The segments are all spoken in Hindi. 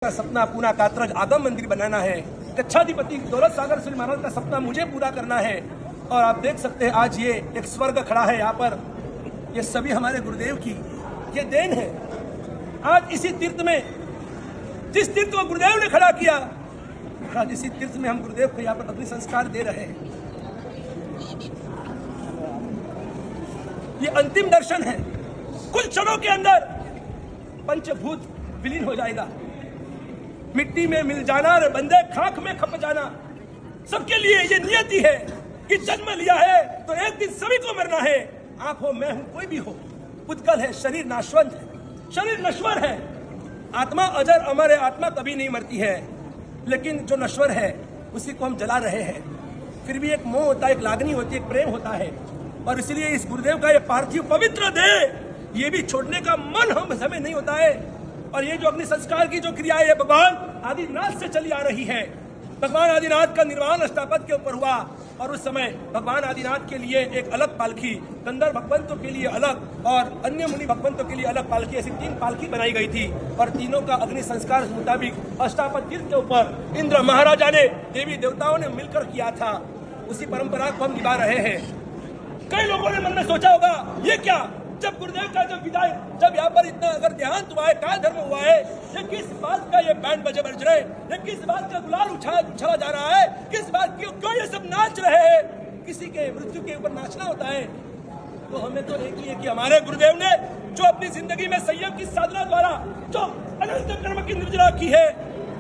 का सपना पूना कात्रज आगम मंदिर बनाना है। कच्छाधिपति दौलत सागर श्री महाराज का सपना मुझे पूरा करना है। और आप देख सकते हैं आज ये एक स्वर्ग खड़ा है यहाँ पर। ये सभी हमारे गुरुदेव की ये देन है। आज इसी तीर्थ में, जिस तीर्थ को गुरुदेव ने खड़ा किया, आज इसी तीर्थ में हम गुरुदेव को यहाँ पर अग्नि संस्कार दे रहे हैं। ये अंतिम दर्शन है। कुछ क्षणों के अंदर पंचभूत विलीन हो जाएगा। मिट्टी में मिल जाना रे बंदे, खाक में खप जाना। सबके लिए ये नियति है कि जन्म लिया है तो एक दिन सभी को मरना है। आप हो, मैं हूं, कोई भी हो। उत्कल है, शरीर नाशवंत है, शरीर नश्वर है। आत्मा अजर अमर है, आत्मा कभी नहीं मरती है। लेकिन जो नश्वर है उसी को हम जला रहे हैं। फिर भी एक मोह होता है, एक लागनी होती है, एक प्रेम होता है। और इसलिए इस गुरुदेव का ये पार्थिव पवित्र देह ये भी छोड़ने का मन हमें नहीं होता है। और ये जो अग्नि संस्कार की जो क्रिया है भगवान आदिनाथ से चली आ रही है। भगवान आदिनाथ का निर्वाण अष्टापद के ऊपर हुआ और उस समय भगवान आदिनाथ के लिए एक अलग पालकी, कंदर भगवंतों के लिए अलग और अन्य मुनि भगवंतों के लिए अलग पालकी, ऐसी 3 पालकी बनाई गई थी। और तीनों का अग्नि संस्कार मुताबिक अष्टापद तीर्थ के ऊपर इंद्र महाराजा ने, देवी देवताओं ने मिलकर किया था। उसी परंपरा को हम निभा रहे हैं। कई लोगों ने मन में सोचा होगा ये क्या, जब गुरुदेव का जब विदाई, जब यहाँ पर इतना अगर देहांत हुआ है, काय धर्म हुआ है, ये किस बात का ये बैंड बजे बज रहे, ये किस बात का गुलाल उछला जा रहा है, किस बात क्यों ये सब नाच रहे हैं। किसी के मृत्यु के ऊपर नाचना होता है। तो हमें तो एक ही है कि हमारे गुरुदेव ने जो अपनी जिंदगी में संयम की साधना द्वारा जो अनंत कर्म की निर्जरा की है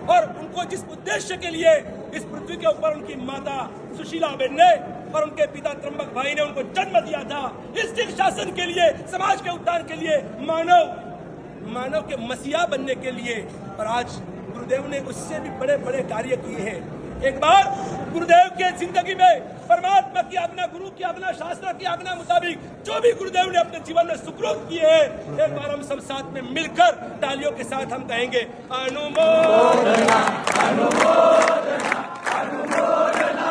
और उनको जिस उद्देश्य के लिए इस पृथ्वी के ऊपर उनकी माता सुशीला बेन ने और उनके पिता त्र्यंबक भाई ने उनको जन्म दिया था, इस दिन शासन के लिए, समाज के उद्धार के लिए, मानव के मसीहा बनने के लिए। और आज गुरुदेव ने उससे भी बड़े बड़े कार्य किए हैं। एक बार गुरुदेव के जिंदगी में परमात्मा की आज्ञा, गुरु की आज्ञा, शास्त्र की आज्ञा मुताबिक जो भी गुरुदेव ने अपने जीवन में सुकृत किए हैं, एक बार हम सब साथ में मिलकर तालियों के साथ हम कहेंगे अनुमोदना अनुमोदना अनुमोदना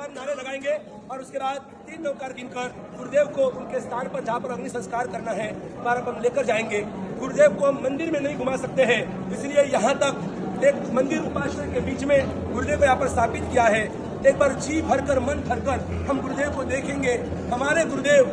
नारे लगाएंगे और उसके बाद 3 नौकर गिनकर गुरुदेव को उनके स्थान पर जहाँ पर अग्नि संस्कार करना है बार हम लेकर जाएंगे। गुरुदेव को हम मंदिर में नहीं घुमा सकते हैं, इसलिए यहाँ तक एक मंदिर उपाश्रय के बीच में गुरुदेव को यहाँ पर स्थापित किया है। एक बार जी भरकर मन भरकर हम गुरुदेव को देखेंगे। हमारे गुरुदेव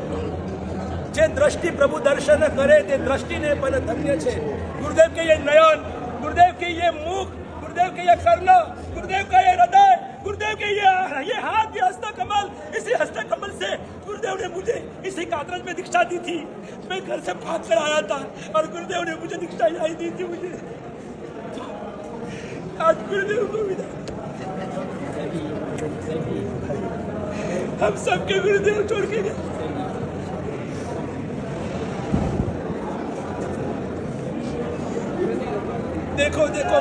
जे दृष्टि प्रभु दर्शन करे ते दृष्टि ने पन धन्य छे। गुरुदेव के ये नयन, गुरुदेव के ये मुख, गुरुदेव के ये कर्ण, गुरुदेव का ये हृदय, गुरुदेव के ये हाथ, ये हस्त कमल, इसी हस्त कमल से गुरुदेव ने मुझे इसी कात्रज में दीक्षा दी थी। मैं घर से भाग कर आया था और गुरुदेव ने मुझे दीक्षा यही दी थी। मुझे आज गुरुदेव को विदा, हम सबके गुरुदेव छोड़ के गए। देखो देखो